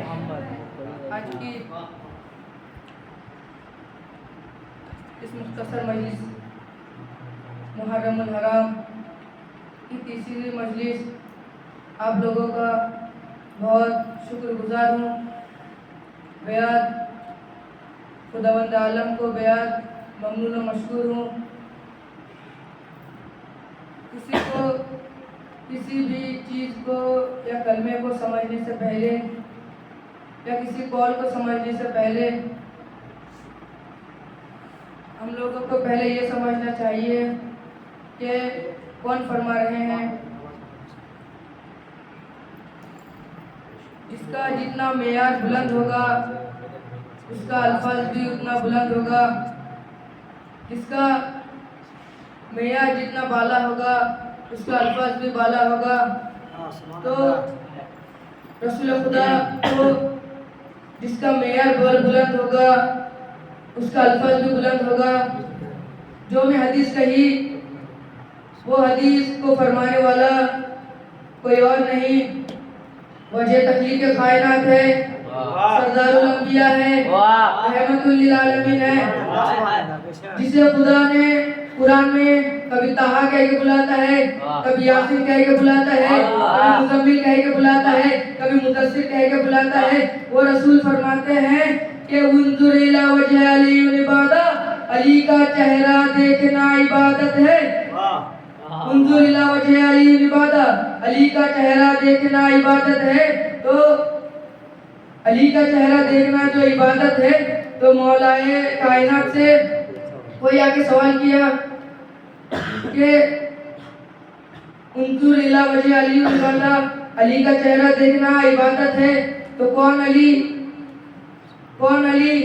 मोहम्मद। आज की इस मुख्तसर मजलिस मुहर्रमुल हराम की तीसरी मजलिस आप लोगों का बहुत शुक्रगुजार हूँ। बेहद खुदावंद आलम को बेहद ममनून व मशकूर हूँ। किसी भी चीज़ को या कलमे को समझने से पहले या किसी कौल को समझने से पहले हम लोगों को पहले ये समझना चाहिए कि कौन फरमा रहे हैं। जिसका जितना मेयार बुलंद होगा उसका अल्फाज भी उतना बुलंद होगा। जिसका मेयार जितना बाला होगा उसका अल्फाज भी बाला होगा। तो रसूल खुदा को जिसका मेयार बुलंद होगा उसका अल्फाज भी बुलंद होगा। जो मैं हदीस कही वो हदीस को फरमाने वाला कोई और नहीं, वजह तकलीफ कायनात है, सरदारुल अंबिया है, रहमतुल लिल आलमीन है। जिसे खुदा ने कुरान में कभी ताहा कह के बुलाता है, कभी यासीन कह के बुलाता है, कभी मुज़म्मिल कह के बुलाता है, कभी मुदस्सिर कह के बुलाता है। वो रसूल फरमाते हैं कि उन्जुर इला वजह अली इबादा, अली का चेहरा देखना इबादत है। उन्जुर इला वजह अली इबादा, अली का चेहरा देखना इबादत है। तो अली का चेहरा देखना जो इबादत है, तो मौलाए कायनात से कोई आके सवाल किया कि उन्जुर इला वजह अली इबादा, अली का चेहरा देखना इबादत है। तो कौन अली? कौन अली?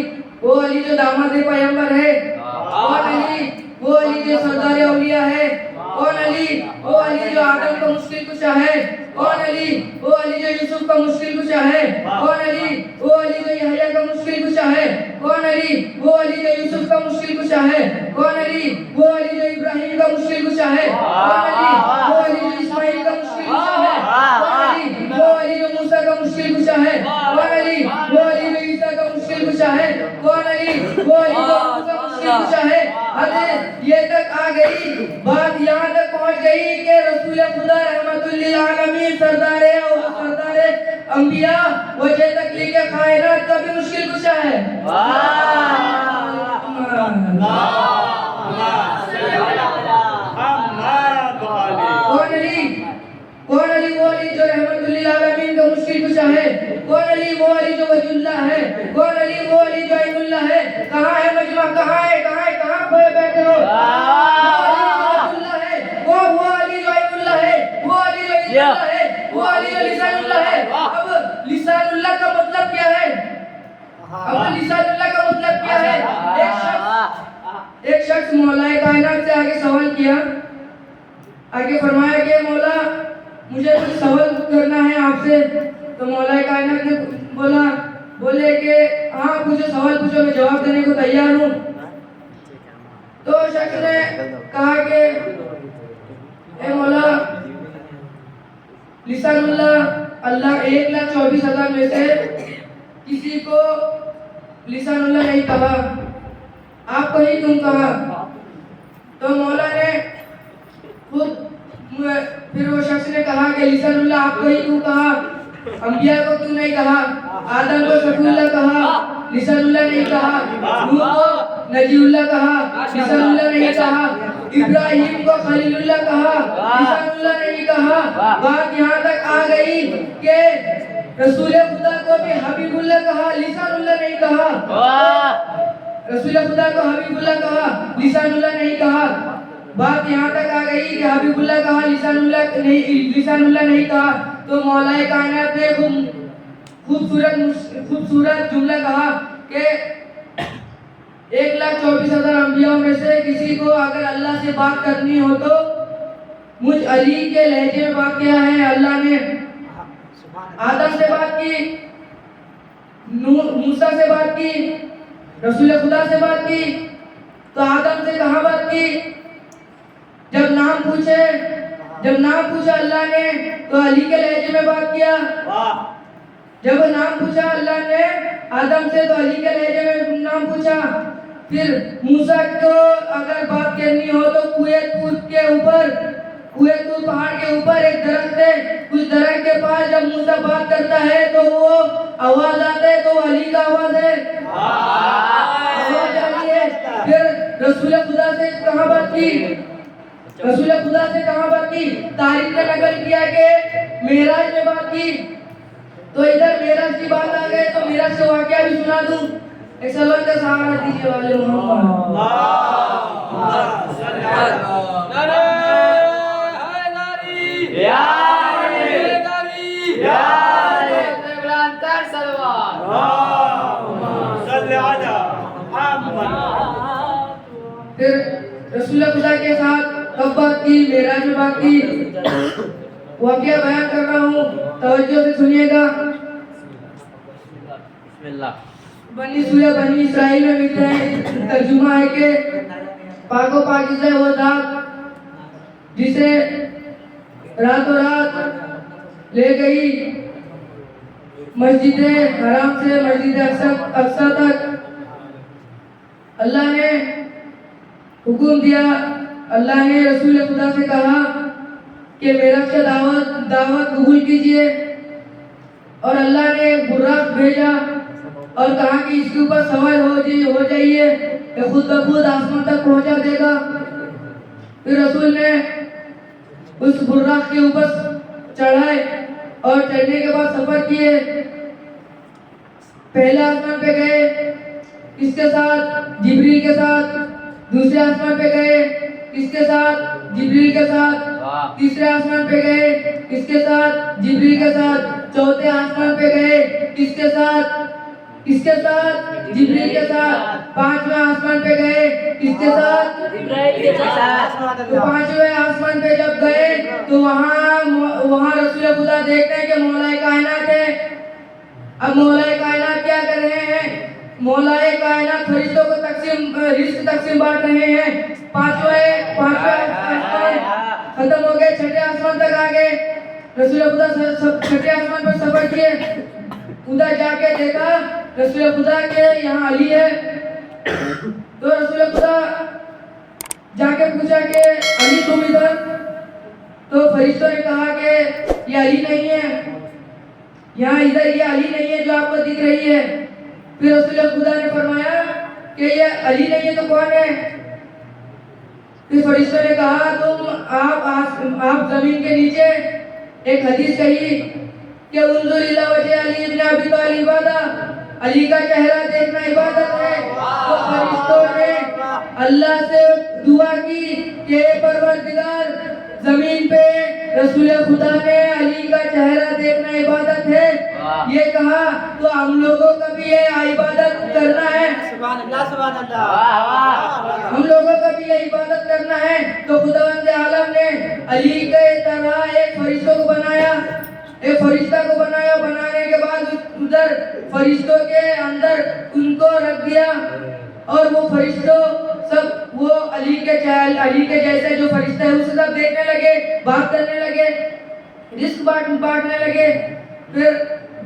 वो अली जो दामाद पैगंबर है। कौन अली? वो अली जो सरदार औलिया है। कौन अली? वो अली जो आदम का मुश्किल कुशा है। कौन अली? वो अली जो यूसुफ का मुश्किल कुशा है। कौन अली? वो अली जो यहया का मुश्किल कुशा है। कौन अली? वो अली जो यूसुफ का मुश्किल कुशा है। कौन अली? वो अली जो इब्राहिम का मुश्किल कुशा है। कौन अली? वो अली जो इस्माइल का मुश्किल कुशा है। कौन अली? वो अली जो मूसा का मुश्किल कुशा है। कौन अली? वो अली जो ईसा का मुश्किल कुशा है। कौन अली? वो अली जो मूसा का मुश्किल कुशा है। हदीस ये तक आ गई, बात यहाँ तक पहुँच गई कि रसूल खुदा रहमतुल लिल आलमीन सरदारे और सरदारे अंबिया वजह तकलीफ कायनात का भी मुश्किल कुशा है। कौन अली? कौन अली? वो अली जो रहमतुल लिल आलमीन का मुश्किल कुशा है। कौन अली? वो अली जो वजुल्लाह है। कौन अली? वो अली जो ऐनुल्लाह है। कहाँ है मजमा? कहाँ है? कहाँ है? कहाँ खोए बैठे हो? वो अली जो ऐनुल्लाह है, वो अली जो इज़्ज़ुल्लाह है, वो अली जो लिसानुल्लाह है। अब लिसानुल्लाह का मतलब क्या है? अब लिसानुल्लाह का मतलब क्या है? एक शख्स मौलाए कायनात से आगे सवाल किया, आगे फरमाया कि मौला मुझे कुछ सवाल करना है आपसे। तो मौला कायनात ने बोले कि हाँ पूछो, सवाल पूछो, मैं जवाब देने को तैयार हूँ। तो शख्स ने कहा कि लिसानुल्लाह अल्लाह 1,24,000 में से किसी को लिसानुल्लाह नहीं कहा, आपको ही क्यों कहा? तो मौला ने खुद फिर वो शख्स ने कहा कि लिसानुल्लाह आपको ही क्यों कहा, अंबिया को क्यों नहीं कहा? आदम को सफीउल्लाह कहा, लिसानुल्लाह नहीं कहा। नूह को नजीउल्लाह कहा, लिसानुल्लाह नहीं कहा। इब्राहिम को खलीलुल्लाह कहा, लिसानुल्लाह नहीं कहा। बात यहाँ तक आ गई कि रसूल खुदा को भी हबीबुल्लाह कहा, लिसानुल्लाह नहीं कहा। रसूल खुदा को हबीबुल्लाह कहा, लिसानुल्लाह नहीं कहा। बात यहाँ तक आ गई कि हबीबुल्लाह कहा, लिसानुल्लाह नहीं कहा। तो मौलाए कायनात ने खूबसूरत जुमला कहा कि 1,24,000 अंबियाओं में से किसी को अगर अल्लाह से बात करनी हो तो मुझ अली के लहजे में बात किया है। अल्लाह ने आदम से बात की, मूसा से बात की, रसूल खुदा से बात की। तो आदम से कहाँ बात की? जब नाम पूछा अल्लाह ने तो अली के लहजे में बात किया। जब नाम पूछा अल्लाह ने आदम से तो अली के लहजे में नाम पूछा। फिर मूसा को अगर बात करनी हो तो कुए तूर पहाड़ के ऊपर एक दरख्त है, उस दरख्त के पास जब मूसा बात करता है तो वो आवाज आता है, तो अली का आवाज है, आवाज अली है। फिर रसूल खुदा से कहाँ बात की? रसूल खुदा से कहाँ बात की? तारीख ने नकल किया कि मेराज में बात की। तो इधर मेराज की बात आ गई तो मेराज से वाकया भी सुना दूं। एक सलात का सहारा दीजिए वाले मोहम्मद। फिर रसूल खुदा के साथ कब बात की? मेराज में बात की। वाकया बयान कर रहा हूँ, तवज्जो से सुनिएगा। बनी इस्राइल में मिलता है। तर्जुमा है कि पाको पाकिज़ा वो जात जिसे रातों रात ले गई मस्जिद हराम से मस्जिद अक्सा तक। अल्लाह ने हुक्म दिया, अल्लाह ने रसूल खुदा से कहा कि मेरा से दावत कबूल कीजिए। और अल्लाह ने बुर्राक भेजा और कहा कि इसके ऊपर सवार हो जाइए, ये खुद ब खुद आसमान तक पहुंचा देगा। फिर रसूल ने उस बुर्राक के ऊपर चढ़ाए और चढ़ने के बाद सफर किए। पहले आसमान पे गए, किसके साथ? जिब्रील के साथ। दूसरे आसमान पे गए, किसके साथ? जिब्रील के साथ। तीसरे आसमान पे गए, किसके साथ? जिब्रील के साथ। चौथे आसमान पे गए, किसके साथ? जिब्रील के साथ। पांचवें आसमान पे गए, किसके साथ? तो पांचवें आसमान पे जब गए तो वहाँ रसूल खुदा देखते हैं कि मौलाए कायनात है। अब मौलाए कायनात क्या कर रहे हैं? मौलाए कायनात फरिश्तों को रिज़्क तकसीम बांट रहे हैं। पांचवें आसमान खत्म हो गए, छठे आसमान तक आ गए। रसूल खुदा छठे आसमान पर सफर किए। उधर जाके देखा रसूल खुदा के यहाँ अली है। तो रसूल खुदा जाके पूछा कि अली तुम इधर? तो फरिश्तों ने कहा कि ये अली नहीं है, यहाँ इधर ये अली नहीं है जो आपको दिख रही है। फिर रसूल खुदा ने फरमाया कि ये अली नहीं है तो कौन है? फिर फरिश्तों ने कहा आप जमीन के नीचे एक हदीस कही कि उन्जुर इला वजह अली इब्न अबी तालिब इबादत, अली का चेहरा देखना इबादत है। तो फरिश्तों ने अल्लाह से दुआ की कि परवरदिगार जमीन पे रसूल खुदा ने अली का चेहरा देखना इबादत है ये कहा, तो हम लोगों का भी ये इबादत करना है। सुभान अल्लाह। हम लोगों का भी ये इबादत करना है। तो खुदावंद आलम ने अली के तरह एक फरिश्तों को बनाया, एक फरिश्ता को बनाया। बनाने के बाद उधर फरिश्तों के अंदर उनको रख दिया और वो फरिश्तों सब वो अली के जैसे जो फरिश्ता है उसे सब देखने लगे, बात करने लगे। रिस्क बांटने लगे, फिर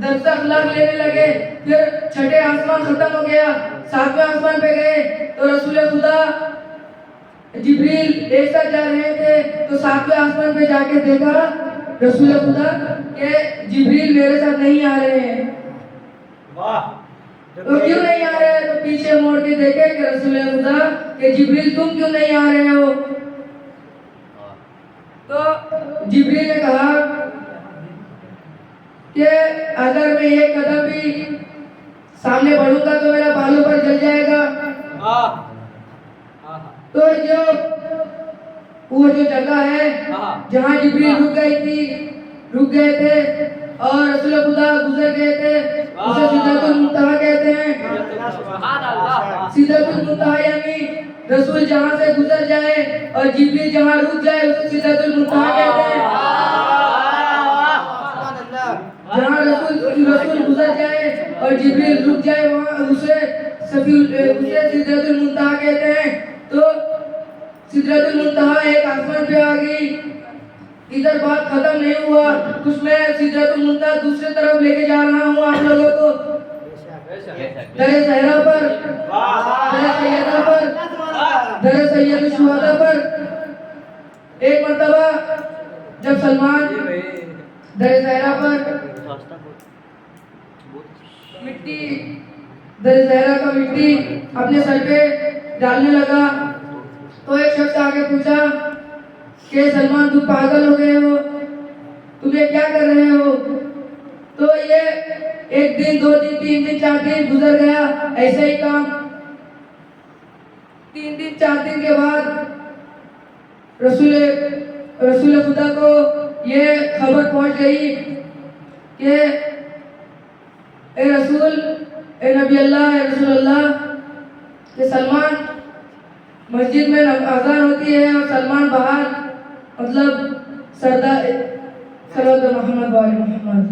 दर्स अखलाक लेने लगे, फिर छठे आसमान खत्म हो गया, सातवें आसमान पे गए तो रसूल खुदा जिब्रील एक साथ जा रहे थे। तो सातवें आसमान पे जाके देखा रसूल खुदा के जिब्रील मेरे साथ नहीं आ रहे हैं। वाह। तो क्यों नहीं आ रहे हैं? तो पीछे मोड़ के देखे कि रसूल खुदा के जिब्रील तुम क्यों नहीं आ रहे हो? तो जिब्रील ने कहा कि अगर मैं एक कदम भी सामने बढ़ूंगा तो मेरा बालों पर जल जाएगा। तो वो जो जगह है जहाँ जिब्रील रुक गए थे और रसूल खुदा गुजर गए थे, उसे सिदरतुल मुंतहा कहते हैं। सिदरतुल मुंतहा यानी रसूल जहाँ से गुजर जाए और जिब्रील जहाँ रुक जाए उसे सिदरतुल मुंतहा कहते हैं। जहाँ रसूल गुजर जाए और जिब्रील रुक जाए वहाँ उसे सिदरतुल मुंतहा कहते हैं। तो सिदरतुल मुंतहा एक आसमान पे आ गई। इधर बात खत्म नहीं हुआ, कुछ मैं सिदरतुल मुंतहा दूसरी तरफ लेके जा रहा हूँ आप लोगों को। दरे सहरा पर, दरे सैयदा पर, दरे सैयद शुहदा पर एक मर्तबा जब सलमान दरे सहरा पर मिट्टी दरे सहरा का मिट्टी अपने सर पे डालने लगा तो एक शख्स आके पूछा कि सलमान तुम पागल हो गए हो, तुम ये क्या कर रहे हो? तो ये एक दिन, 2 दिन, 3 दिन, 4 दिन गुजर गया ऐसे ही काम। 3 दिन 4 दिन के बाद रसूल खुदा को ये खबर पहुंच गई कि ए रसूल, ए नबी अल्लाह, ए रसूल अल्लाह कि सलमान मस्जिद में अज़ान होती है और सलमान बाहर मतलब सरदार सल्लल्लाहु मोहम्मद वाले मोहम्मद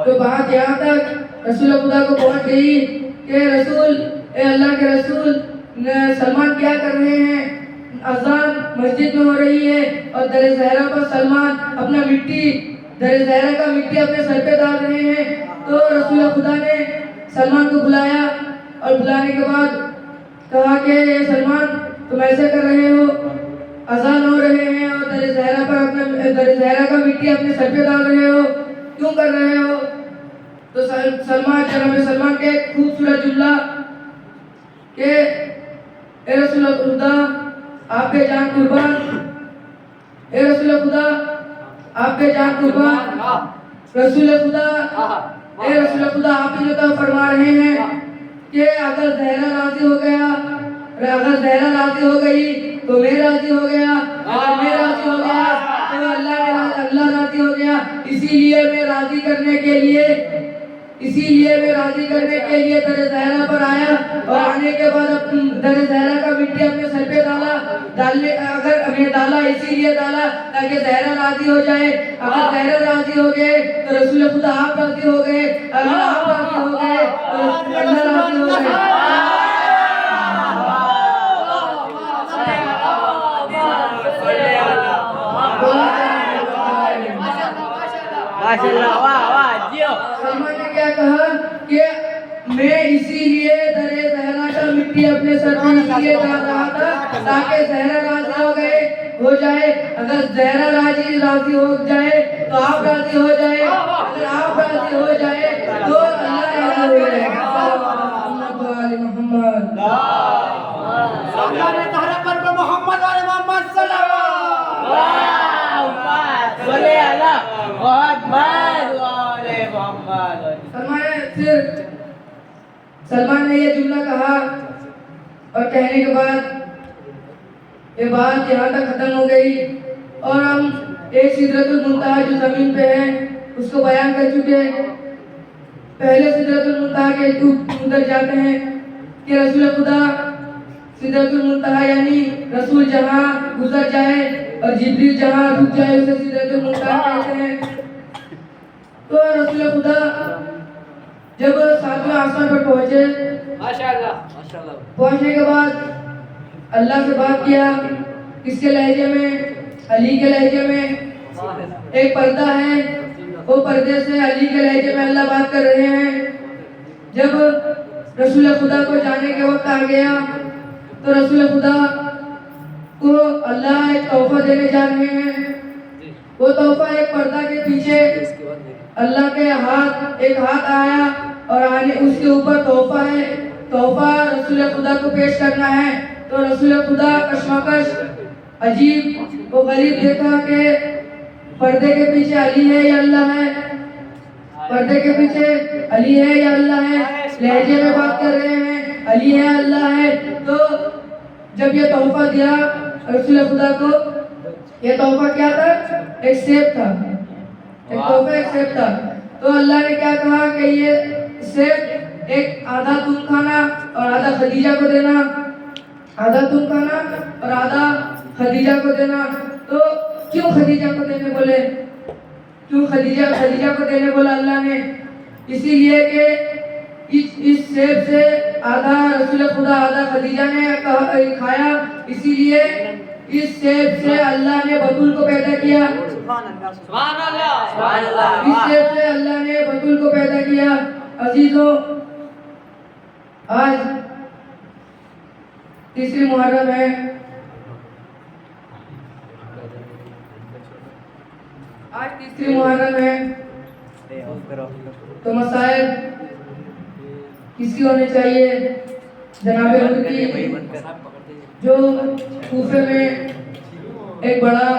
तो बात यहाँ तक रसूल खुदा को पहुँच गई कि रसूल, ए अल्लाह के रसूल, सलमान क्या कर रहे हैं? अजान मस्जिद में हो रही है और दरे सहरा पर सलमान अपना दरे सहरा का मिट्टी अपने सर पे डाल रहे हैं। तो रसूल खुदा ने सलमान को बुलाया और बुलाने के बाद कहा कि सलमान तुम ऐसे कर रहे हो, अजान हो रहे हैं और दरे सहरा का मिट्टी अपने सर पे डाल रहे हो, क्यों कर रहे हो? तो सलमान के खूबसूरत जुमला के ए रसूल खुदा आपके जान कुर्बान, ए रसूल खुदा आपके जान कुर्बान, रसूल खुदा, ए रसूल खुदा आप जो तो फरमा रहे हैं कि अगर ज़हरा राजी हो गया, अगर ज़हरा राजी हो गई तो मैं राजी हो गया, अगर मैं राजी हो गया तो अल्लाह राजी हो गया। इसीलिए मैं राजी करने के लिए दरे सहरा पर आया और आने के बाद दरे सहरा का मिट्टी अपने सर पे डाला इसीलिए डाला ताकि सहरा राजी हो जाए। अगर सहरा राजी हो गए तो रसूल खुदा आप राजी हो गए, अगर आप राजी हो गए तो अल्लाह राजी हो गए। सलमान ने क्या कहा कि मैं इसीलिए दरे सहरा का मिट्टी अपने सर पर इसलिए डाल रहा था ताकि सहरा राजी हो जाए। अगर सहरा राजी हो जाए तो आप राजी हो जाए, अगर आप राजी हो जाए तो अल्लाह राजी हो जाए। सलमान ने ये जुमला कहा और कहने के बाद ये बात यहाँ तक खत्म हो गई और हम एक सिदरतुल मुंतहा जो जमीन पे है उसको बयान कर चुके हैं। पहले सिदरतुल मुंतहा के उधर जाते हैं कि रसूल खुदा सिदरतुल मुंतहा यानी रसूल जहाँ गुजर जाए और जिब्रील जहाँ रुक जाए उसे सिदरतुल मुंतहा कहते हैं। तो रसूल खुदा जब सातवें आसमान पर पहुंचे, माशाल्लाह पहुंचने के बाद अल्लाह से बात किया। किसके लहजे में? अली के लहजे में। एक पर्दा है, वो पर्दे से अली के लहजे में अल्लाह बात कर रहे हैं। जब रसूल खुदा को जाने के वक्त आ गया तो रसूल खुदा को अल्लाह एक तोहफा देने जा रहे हैं। वो तोहफा एक पर्दा के पीछे अल्लाह के एक हाथ आया और आने उसके ऊपर तोहफा है। तोहफा रसूल खुदा को पेश करना है। तो रसूल खुदा कशमकश अजीब वो गरीब देखा कि पर्दे के पीछे अली है या अल्लाह है, पर्दे के पीछे अली है या अल्लाह है। लहजे में बात कर रहे हैं, अली है अल्लाह है। तो जब ये तोहफा दिया रसूल खुदा को, ये तोहफा क्या था? एक सेब था। एक तोहफा एक सेब था। तो अल्लाह ने क्या कहा कि ये सेब एक आधा तुम खाना और आधा खदीजा को देना, आधा तुम खाना और आधा खदीजा को देना। तो क्यों खदीजा को देने बोले? क्यों खदीजा को देने बोला अल्लाह ने? इसीलिए कि इस सेब से आधा रसूल खुदा आधा खदीजा ने खाया। इसीलिए इस सेब से अल्लाह ने बतूल को पैदा किया। सुभान अल्लाह इस सेब से अल्लाह ने बतूल को पैदा किया। अजीजों, आज तीसरी मुहर्रम है। आज तीसरी मुहर्रम है। तो मसाइल किसकी होनी चाहिए? जनाब उनकी, जो कूफे में एक बड़ा